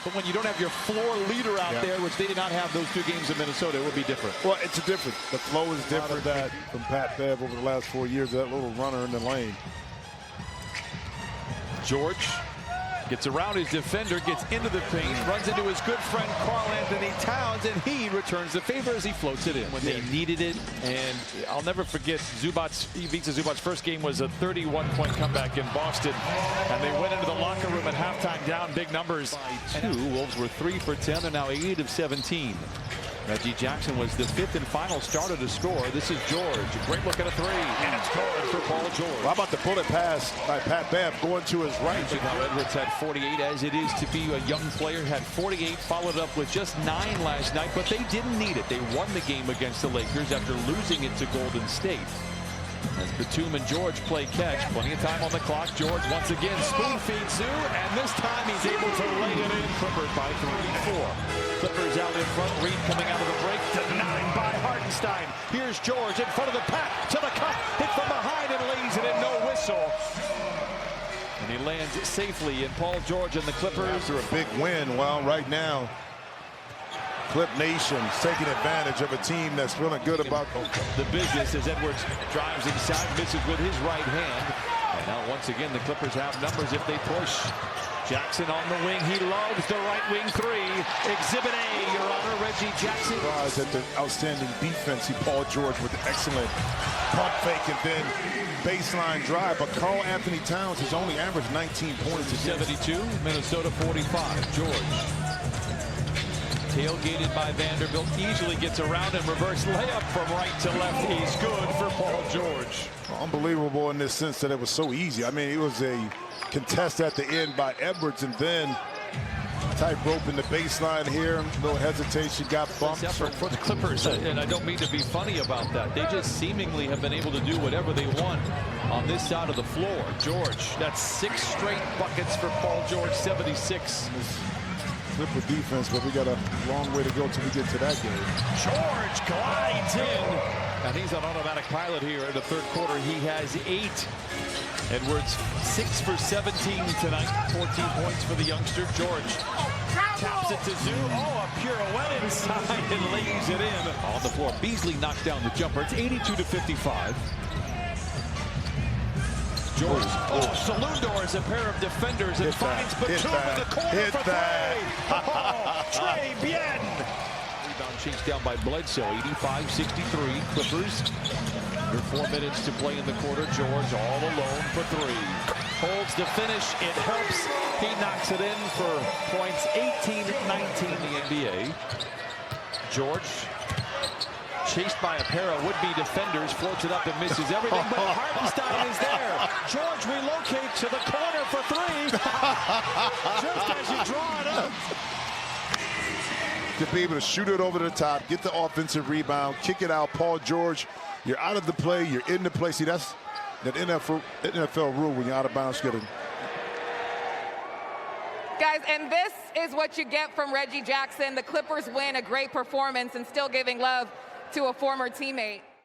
But when you don't have your floor leader out there, which they did not have those 2 games in Minnesota, it would be different. Well, it's different. The flow is different. That from Pat Bev over the last 4 years, that little runner in the lane. George gets around his defender, gets into the paint, runs into his good friend Karl-Anthony Towns, and he returns the favor as he floats it in when they needed it. And I'll never forget Ivica Zubac's first game was a 31-point comeback in Boston, and they went into the locker room at halftime down big numbers by 2. Wolves were 3 for 10. They're now 8 of 17. Reggie Jackson was the 5th and final starter to score. This is George. A great look at a 3, and it's good for Paul George. Well, how about the bullet pass by Pat Bev going to his right? Now Edwards had 48, as it is to be a young player. Had 48, followed up with just 9 last night, but they didn't need it. They won the game against the Lakers after losing it to Golden State. As Batum and George play catch, plenty of time on the clock. George once again spoon feeds Zoo, and this time he's able to lay it in. Clippers by 3-4. Clippers out in front. Reed coming out of the break, denied by Hartenstein. Here's George in front of the pack to the cup, hit from behind and lays it in. No whistle. And he lands safely. And Paul George and the Clippers after a big win. Well, right now, Clip Nation's taking advantage of a team that's feeling good about the business as Edwards drives inside, misses with his right hand. And now once again the Clippers have numbers if they push. Jackson on the wing. He loves the right wing 3. Exhibit A, Your Honor, Reggie Jackson. Surprised at the outstanding defense. Paul George with the excellent pump fake and then baseline drive. But Karl-Anthony Towns has only averaged 19 points. To 72, Minnesota 45. George. Tailgated by Vanderbilt, easily gets around and reverse layup from right to left. He's good for Paul George. Unbelievable in this sense that it was so easy. I mean, it was a contest at the end by Edwards, and then tightrope in the baseline here. No hesitation, got bumped. Effort for the Clippers, and I don't mean to be funny about that. They just seemingly have been able to do whatever they want on this side of the floor. George, that's 6 straight buckets for Paul George, 76. Clipper defense, but we got a long way to go till we get to that game. George glides in, and he's on automatic pilot here in the 3rd quarter. He has 8. Edwards 6 for 17 tonight. 14 points for the youngster. George taps it to Zoo. Oh, a pirouette inside and lays it in on the floor. Beasley knocked down the jumper. It's 82-55. George, saloon doors, a pair of defenders, and finds Batum in the corner for 3. Trey Bien. Rebound chased down by Bledsoe, 85-63. Clippers. Under 4 minutes to play in the quarter. George all alone for 3. Holds the finish. It helps. He knocks it in for points 18-19 in the NBA. George, chased by a pair of would-be defenders, floats it up and misses everything, but Hartenstein is there. George relocates to the corner for 3. Just as you draw it up. To be able to shoot it over the top, get the offensive rebound, kick it out. Paul George, you're out of the play, you're in the play. See, that's that NFL rule when you're out of bounds. Guys, and this is what you get from Reggie Jackson. The Clippers win, a great performance, and still giving love to a former teammate.